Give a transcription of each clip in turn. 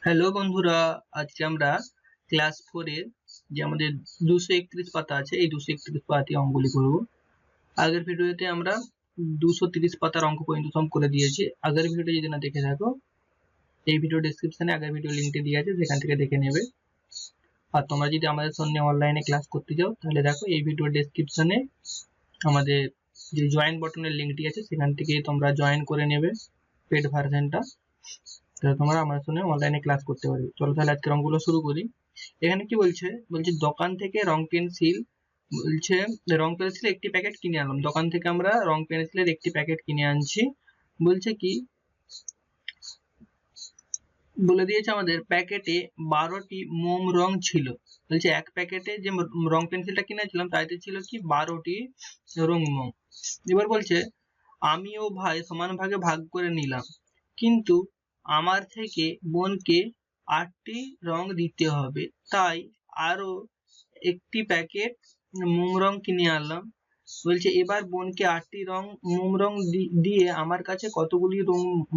Hello বন্ধুরা, আজকে আমরা ক্লাস 4 এর যে আমাদের 231 পাতা আছে এই 231 পাতাতে অঙ্কগুলি করব। আগের ভিডিওতে আমরা 230 পাতার অঙ্ক পর্যন্ত সম করে দিয়েছি। আগের ভিডিওটা যদি না দেখে থাকো, এই ভিডিও ডেসক্রিপশনে আগের ভিডিও লিঙ্কটি দেওয়া আছে, সেখান থেকে দেখে নেবে। আর তোমরা যদি আমাদের সঙ্গে অনলাইনে ক্লাস করতে চাও তাহলে দেখো এই ভিডিও ডেসক্রিপশনে আমাদের যে জয়েন বাটনের লিঙ্কটি আছে, সেখান থেকে তোমরা জয়েন করে নেবে পেড ভার্সনটা, তাহলে তোমরা আমার সঙ্গে অনলাইনে ক্লাস করতে পারবে। চলো তাহলে আজকের অঙ্কগুলো শুরু করি। এখানে কি বলছে, দোকান থেকে রং পেন্সিল, বলছে রং পেন্সিল একটি প্যাকেট কিনে আনলাম। দোকান থেকে আমরা রং পেন্সিলের একটি প্যাকেট কিনে আনছি। বলছে কি, বলে দিয়েছে আমাদের প্যাকেটে 12টি মোম রং ছিল। বলছে এক প্যাকেটে যে রং পেন্সিলটা কিনেছিলাম তাইতে ছিল কি 12টি রং মোম। এবার বলছে আমি ও ভাই সমান ভাগে ভাগ করে নিলাম, কিন্তু আমার থেকে বোনকে 8টি রং দিতে হবে, তাই আরো একটি প্যাকেট মোম রং কিনে আনলাম। বলছে এবার বোনকে 8টি মোম রং দিয়ে আমার কাছে কতগুলি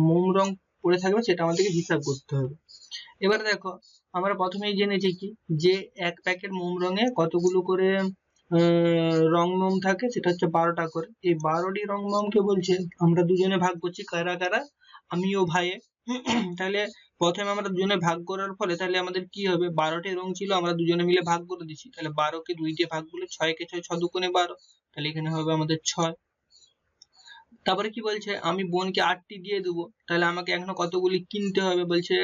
মোম রং পড়ে থাকবে সেটা আমাদেরকে হিসাব করতে হবে। এবার দেখো, আমরা প্রথমেই জেনেছি কি, যে এক প্যাকেট মোম রঙে কতগুলো করে রং মোম থাকে, সেটা হচ্ছে 12টা করে। এই 12টি রং মোমকে বলছে আমরা দুজনে ভাগ করছি। কারা কারা? আমি ও ভাইয়ে। তাহলে প্রথমে আমরা দুজনে ভাগ করার ফলে তাহলে আমাদের কি হবে, 12টি রং ছিল, আমরা দুজনে মিলে ভাগ করে দিচ্ছি। তাহলে 12কে 2 দিয়ে ভাগ করলে 6কে 6, 6 দুগুণে 12, তাহলে এখানে হবে আমাদের 6। তারপরে কি বলছে, আমি বোনকে 8টি দিয়ে দেবো, তাহলে আমাকে এখনো কতগুলি কিনতে হবে। বলছে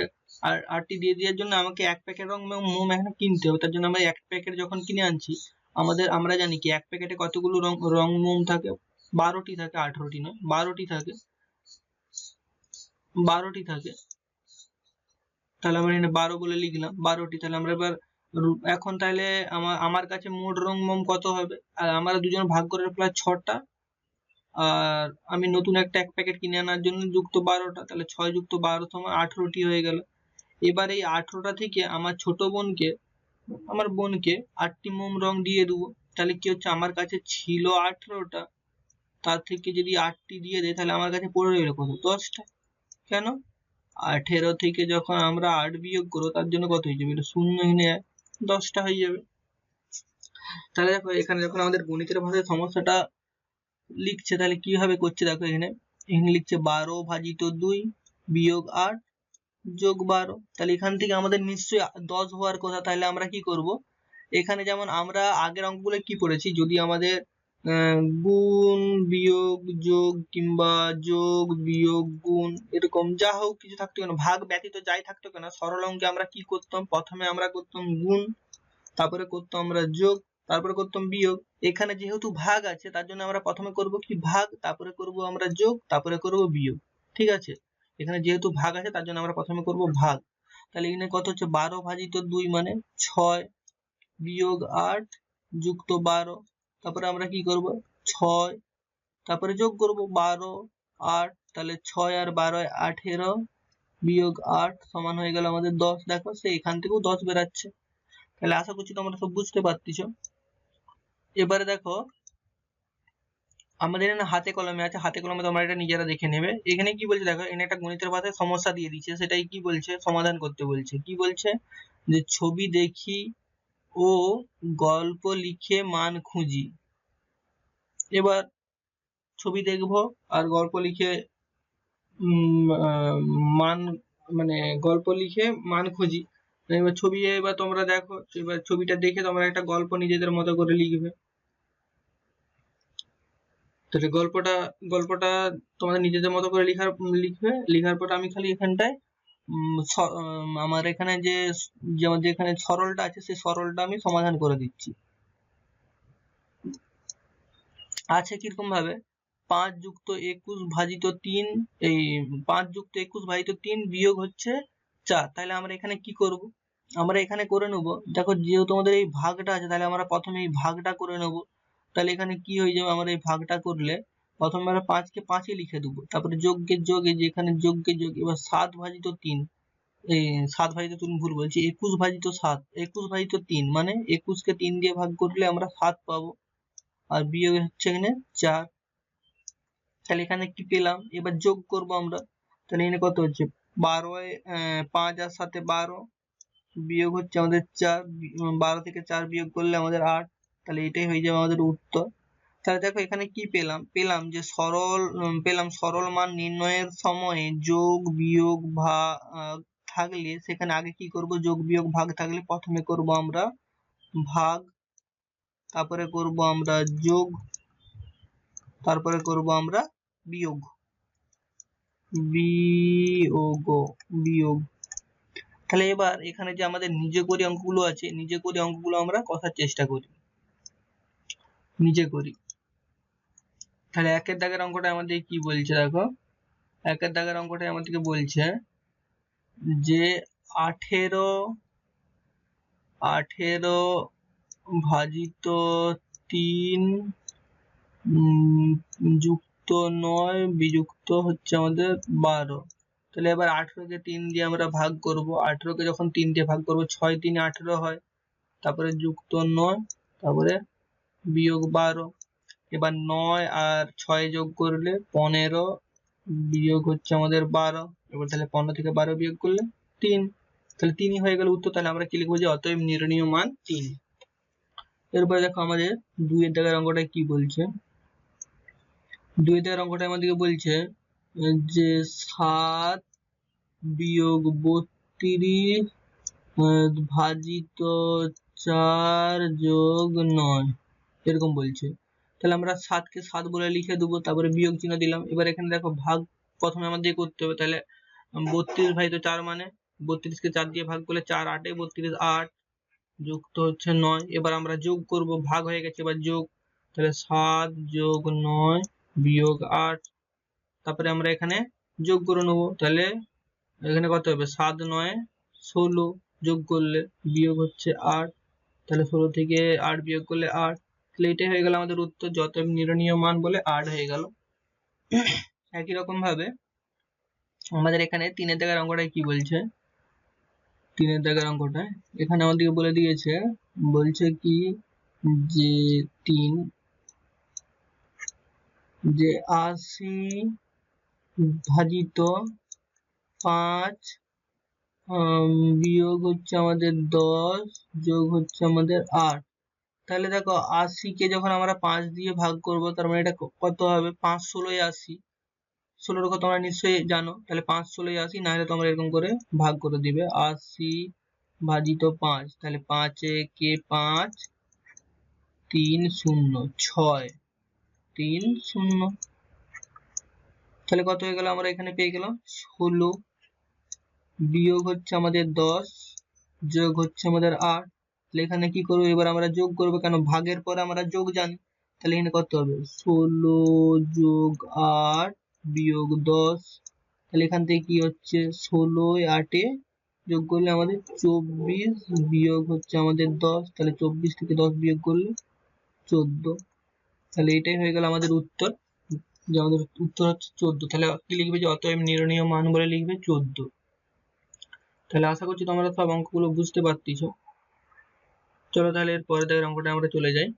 আর 8টি দিয়ে দেওয়ার জন্য আমাকে এক প্যাকেট রং মোম এখানে কিনতে হবে। তার জন্য আমরা এক প্যাকেট যখন কিনে আনছি, আমরা জানি কি এক প্যাকেটে কতগুলো রং মোম থাকে, 12টি থাকে, 18টি নয়, 12টি থাকে, 12টি থাকে। তাহলে আমরা এখানে 12 বলে লিখলাম, 12টি। তাহলে আমরা এবার এখন তাহলে আমার কাছে মোট রং মোম কত হবে, আর আমরা দুজন ভাগ করার ফলে 6টা, আর আমি নতুন একটা এক প্যাকেট কিনে আনার জন্য যুক্ত 12টা, তাহলে 6 যুক্ত 12 সমান 18টি হয়ে গেল। এবার এই 18টা থেকে আমার ছোট বোনকে, আমার বোনকে 8টি মোম রং দিয়ে দেবো। তাহলে কি হচ্ছে, আমার কাছে ছিল 18টা, তার থেকে যদি 8টি দিয়ে দেয় তাহলে আমার কাছে পড়ে রইল কত, 10টা। কেন? 18 থেকে যখন আমরা 8 বিয়োগ করবো তার জন্য কত হয়ে যাবে, এটা শূন্য, এখানে 10টা হয়ে যাবে। তাহলে দেখো এখানে যখন আমাদের গণিতের ভাষায় সমস্যাটা লিখছে তাহলে কিভাবে করছে, দেখো এখানে লিখছে 12 ভাজিত 2 বিয়োগ 8 যোগ 12। তাহলে এখান থেকে আমাদের নিশ্চয়ই 10 হওয়ার কথা। তাহলে আমরা কি করব, এখানে যেমন আমরা আগের অঙ্কগুলো কি পড়েছি, যদি আমাদের গুণ বিয়োগ যোগ কিংবা যোগ বিয়োগ গুণ এরকম যা হোক কিছু থাকতো কেন, ভাগ ব্যতীত যাই থাকতো কেন, সরল অঙ্কে আমরা কি করতাম, প্রথমে আমরা করতাম গুণ, তারপরে করতাম আমরা যোগ, তারপরে করতাম বিয়োগ। এখানে যেহেতু ভাগ আছে তার জন্য আমরা প্রথমে করব কি ভাগ, তারপরে করব আমরা যোগ, তারপরে করব বিয়োগ। ঠিক আছে, এখানে যেহেতু ভাগ আছে তার জন্য আমরা প্রথমে করব ভাগ। তাহলে এখানে কত হচ্ছে, 12 ভাজিত 2 মানে 6 বিয়োগ 8 যুক্ত 12। তারপরে আমরা কি করব, 6, তারপরে যোগ করব 12 8, তাহলে 6 আর 12 18 বিয়োগ 8 সমান হয়ে গেল আমাদের 10। দেখো সে এখান থেকেও 10 বেরাচ্ছে। তাহলে আশা করছি তোমরা সব বুঝতে পারতেছ। এবারে দেখো আমাদের এখানে হাতে কলমে আছে, হাতে কলমে তোমরা এটা নিজেরা দেখে নেবে। এখানে কি বলছে দেখো, এখানে একটা গণিতের ভাষায় সমস্যা দিয়ে দিচ্ছে, সেটাই কি বলছে, সমাধান করতে বলছে। কি বলছে, যে ছবি দেখি ও গল্প লিখে মান খুঁজি। এবার ছবি দেখবো আর গল্প লিখে মান, মানে গল্প লিখে মান খুঁজি। এবার ছবি, এবার তোমরা দেখো, এবার ছবিটা দেখে তোমরা একটা গল্প নিজেদের মতো করে লিখবে। তাহলে গল্পটা তোমাদের নিজেদের মতো করে লিখবে। লেখার পর আমি খালি এখানটায় আমার এখানে যেখানে সরলটা আছে সেই সরলটা আমি সমাধান করে দিচ্ছি। আছে কিরকম ভাবে, 5 যুক্ত 21 ভাজিত 3, এই 5 যুক্ত 21 ভাজিত 3 বিয়োগ হচ্ছে 4। তাহলে আমরা এখানে কি করব, আমরা এখানে করে নেব, দেখো যেহেতু আমাদের এই ভাগটা আছে তাহলে আমরা প্রথমে এই ভাগটা করে নেব। তাহলে এখানে কি হয়ে যাবে, আমরা এই ভাগটা করলে প্রথমে আমরা 5কে 5-এ লিখে দেবো, তারপরে যোগকে যোগে, যে এখানে যোগকে যোগ। এবার 7 ভাজিত 3, এই 7 ভাজিত 3 ভুল বলছি, 21 ভাজিত 7, 21 ভাজিত 3 মানে 21কে 3 দিয়ে ভাগ করলে আমরা 7 পাবো, আর বিয়োগ হচ্ছে এখানে 4। তাহলে এখানে কি পেলাম, এবার যোগ করব আমরা। তাহলে এখানে কত হচ্ছে, 12 5 আর 7 12 বিয়োগ হচ্ছে আমাদের 4, 12 থেকে 4 বিয়োগ করলে আমাদের 8। তাহলে এটাই হয়ে যাবে আমাদের উত্তর। তাহলে দেখো এখানে কি পেলাম যে সরল মান নির্ণয়ের সময়ে যোগ বিয়োগ ভাগ থাকলে সেখানে আগে কি করব, যোগ বিয়োগ ভাগ থাকলে প্রথমে করব আমরা ভাগ, তারপরে করব আমরা যোগ, তারপরে করব আমরা বিয়োগ। তাহলে এবার এখানে যে আমাদের নিজে করে অঙ্কগুলো আছে, নিজে করে অঙ্কগুলো আমরা কষার চেষ্টা করি, নিজে করি। তাহলে একের দাগের অঙ্কটা আমাদের কি বলছে দেখো, একের দাগের অঙ্কটা আমাদেরকে বলছে যে 18 ভাজিত 3 যুক্ত 9 বিযুক্ত হচ্ছে আমাদের 12। তাহলে এবার 18 কে 3 দিয়ে আমরা ভাগ করব। 18 কে যখন 3 দিয়ে ভাগ করব 6 3 18 হয়, তারপরে যুক্ত 9, তারপরে বিয়োগ 12। এবার 9 আর 6 যোগ করলে 15 বিয়োগ হচ্ছে আমাদের 12। এবার তাহলে 15 থেকে 12 বিয়োগ করলে 3, তাহলে 3ই হয়ে গেল উত্তর। তাহলে আমরা কি লিখবো, যে অতএব নির্ণীয় মান 3। এরপরে দেখো আমাদের 2 এর দাগের অঙ্কটা কি বলছে। 2 এর দাগের অঙ্কটা আমাদেরকে বলছে যে 7 বিয়োগ 32 ভাজিত 4 যোগ 9 এরকম বলছে। তাহলে আমরা 7 কে 7 বলে লিখে দেবো, তারপরে বিয়োগ চিহ্ন দিলাম। এবার এখানে দেখো ভাগ প্রথমে আমাদের করতে হবে। তাহলে 32 ভাজিত 4 মানে 32 কে 4 দিয়ে ভাগ করলে 4 8 32 8 যুক্ত হচ্ছে 9। এবার আমরা যোগ করব, ভাগ হয়ে গেছে, এবার যোগ। তাহলে 7 যোগ 9 বিয়োগ 8। তারপরে আমরা এখানে যোগ করে নেব। তাহলে এখানে কত হবে, 7 9 16 যোগ করলে বিয়োগ হচ্ছে 8। তাহলে 16 থেকে 8 বিয়োগ করলে 8। তাহলে এটাই হয়ে গেল আমাদের উত্তর, যে অতএব নির্ণীয় মান বলে 8 হয়ে গেল। একই রকম ভাবে আমাদের এখানে 3 এর দাগের অঙ্কটা কি বলছে। 3 এর দাগের অঙ্কটা এখানে আমাদেরকে বলে দিয়েছে, বলছে কি যে 3 যে 80 ভাজিত 5 বিয়োগ হচ্ছে আমাদের 10 যোগ হচ্ছে আমাদের 8। তাহলে দেখো 80 কে যখন আমরা 5 দিয়ে ভাগ করব, তার মানে এটা কত হবে, 5 16 80। 16 এর কথা তোমরা নিশ্চয়ই জানো। তাহলে 5 16 80, না হলে তোমরা এরকম করে ভাগ করে দিবে 80 ভাজিত 5। তাহলে 5 কে 5 3 0 6 3 0। তাহলে কত হয়ে গেল, আমরা এখানে পেয়ে গেলাম 16 বিয়োগ হচ্ছে আমাদের 10 যোগ হচ্ছে আমাদের 8। তাহলে এখানে কি করবো, এবার আমরা যোগ করব, কেন ভাগের পরে আমরা যোগ জানি। তাহলে এখানে কত হবে, 16 যোগ 8 বিয়োগ 10। তাহলে এখান থেকে কি হচ্ছে, 16 8 যোগ করলে আমাদের 24 বিয়োগ হচ্ছে আমাদের 10। তাহলে 24 থেকে 10 বিয়োগ করলে 14। তাহলে এটাই হয়ে গেল আমাদের উত্তর, যে আমাদের উত্তর হচ্ছে 14। তাহলে কি লিখবে, যে অতএব নির্ণীয় মান বলে লিখবে 14। তাহলে আশা করছি তোমরা সব অঙ্কগুলো বুঝতে পারতেছো। চলো তাহলে এর পরের দাগের অঙ্কটা আমরা চলে যাই।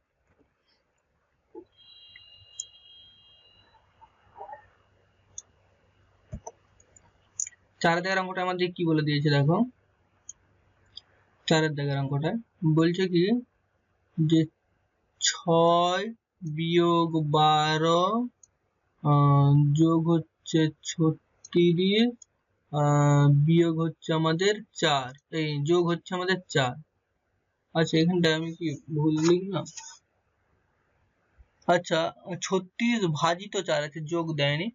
4 দাগের অঙ্কটা আমাদের কি বলে দিয়েছে দেখো। 4 দাগের অঙ্কটা বলছে কি যে 6 বিয়োগ 12 যোগ হচ্ছে 36 বিয়োগ হচ্ছে আমাদের 4, এই যোগ হচ্ছে আমাদের 4। আচ্ছা এখানটায় আমি কি ভুল লিখলাম, আচ্ছা 36 ভাজিত 4 আছে, যোগ দেয়নি।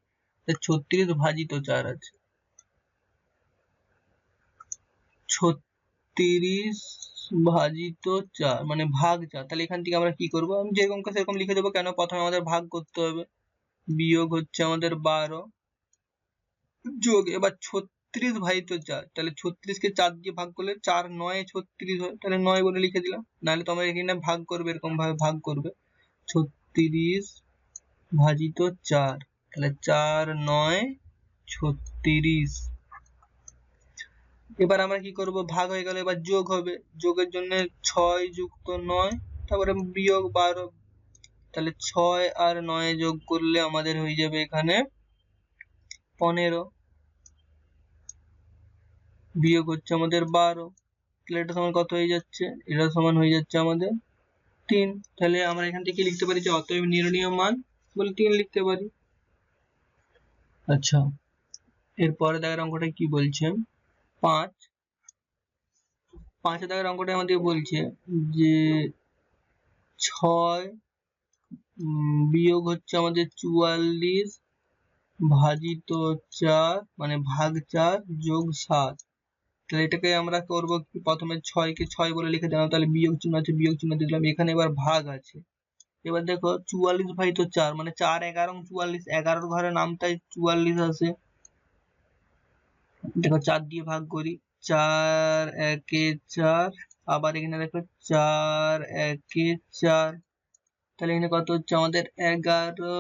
36 ভাজিত 4 আছে, 36 ভাজিত 4 মানে ভাগ 4। তাহলে এখান থেকে আমরা কি করব, আমি যেরকম সেরকম লিখে দেবো, কেন প্রথমে আমাদের ভাগ করতে হবে। বিয়োগ হচ্ছে আমাদের 12 যোগ, এবার 36 ভাজিত 4। তাহলে 36 কে 4 দিয়ে ভাগ করলে 4 9 36 হয়, তাহলে 9 বলে লিখে দিলাম। নাহলে তোমরা এখানে ভাগ করবে, এরকম ভাবে ভাগ করবে 36 ভাজিত 4। তাহলে 4 9 36। এবার আমরা কি করব, ভাগ হয়ে গেল, এবার যোগ হবে। যোগের জন্য 6 যুক্ত 9 তারপরে বিয়োগ 12। তাহলে 6 আর 9 যোগ করলে আমাদের হয়ে যাবে এখানে 15। বিয়োগ হচ্ছে আমাদের 12, তাহলে এটা সমান কত হয়ে যাচ্ছে? এটা সমান হয়ে যাচ্ছে আমাদের 3। তাহলে আমরা এখান থেকে লিখতে পারি যে অতএব নির্ণীয় মান বলে 3 লিখতে পারি। আচ্ছা, এরপরে দাগের অঙ্কটা কি বলছে? 5 দাগের অঙ্কটা আমাদের বলছে যে 6 বিয়োগ হচ্ছে আমাদের 44 ভাজিত 4 মানে ভাগ 4 যোগ 7। তাহলে এটাকে আমরা করব কি, প্রথমে 6 কে 6 বলে লিখে দিলাম, তাহলে বিয়োগ চিহ্ন আছে, বিয়োগ চিহ্ন দিলাম। এখানে এবার ভাগ আছে, এবার দেখো 44 ভাজিত 4 মানে 4 11 44, 11 ঘরে নামটাই 44 আছে। দেখো 4 দিয়ে ভাগ করি, 4 একে 4, আবার এখানে দেখো 4 একে 4, তাহলে এখানে কত হচ্ছে আমাদের 11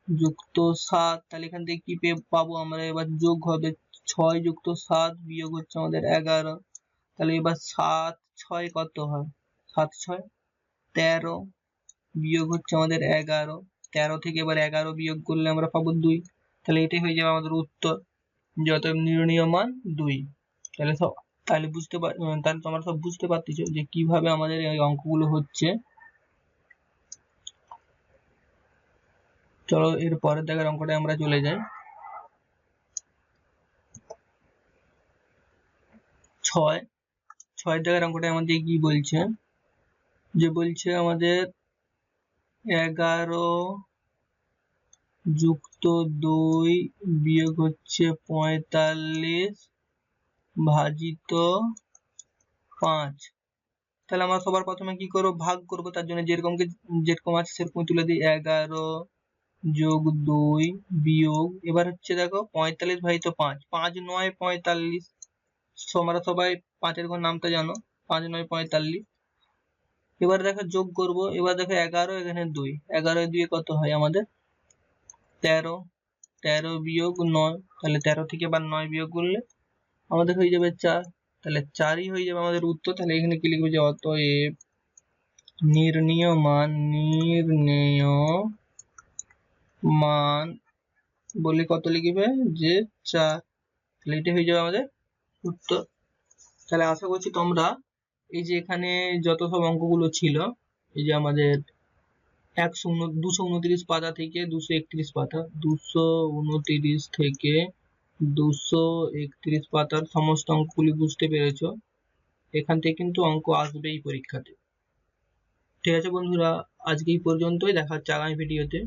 যুক্ত 7। তাহলে এখান থেকে কি পাবো আমরা? এবার যোগ হবে 6 যুক্ত 7 বিয়োগ হচ্ছে আমাদের 11। তাহলে এবার 7 6 কত হয়? 7 6 13 বিয়োগ হচ্ছে আমাদের 11। 13 থেকে এবার 11 বিয়োগ করলে আমরা পাবো 2। তাহলে এটাই হয়ে যাবে আমাদের উত্তর, যে অতএব নির্ণীয় মান 2। তাহলে তাহলে তাহলে তোমরা সব বুঝতে পারতেছো যে কিভাবে আমাদের এই অঙ্কগুলো হচ্ছে। চলো এর পরের দাগের অঙ্কটা আমরা চলে যাই। 6 দাগের অঙ্কটা আমাদের কি বলছে? যে বলছে আমাদের 11 যুক্ত 2 বিয়োগ হচ্ছে 45 ভাজিত 5। তাহলে আমরা সবার প্রথমে কি করব? ভাগ করব। তার জন্য যেরকম আছে সেরকম তুলে দিই। 11 যোগ 2 বিয়োগ, এবার হচ্ছে দেখো 45 ভাজিত 5, 5 9 45। তোমরা সবাই 5 ঘর নামটা জানো, 5 9 45। এবার দেখো যোগ করব, এবার দেখো 11 এখানে 2, 11 2 কত হয় আমাদের? 13, 13 বিয়োগ 9, তাহলে 13 থেকে এবার 9 বিয়োগ করলে আমাদের হয়ে যাবে 4। তাহলে 4ই হয়ে যাবে আমাদের উত্তর। তাহলে এখানে কি লিখবো? যে অতএব নির্ণীয় মান বলে কত লিখবে? যে 4। তাহলে এটা হয়ে যাবে আমাদের উত্তর। তাহলে আশা করছি তোমরা এই যে এখানে যত সব অঙ্কগুলো ছিল, এই যে আমাদের 229 পাতা থেকে 231 পাতা, 229 থেকে 231 পাতার সমস্ত অঙ্কগুলি বুঝতে পেরেছো। এখান থেকে কিন্তু অঙ্ক আসবেই পরীক্ষাতে। ঠিক আছে বন্ধুরা, আজকে এই পর্যন্তই, দেখা হচ্ছে আগামী ভিডিওতে।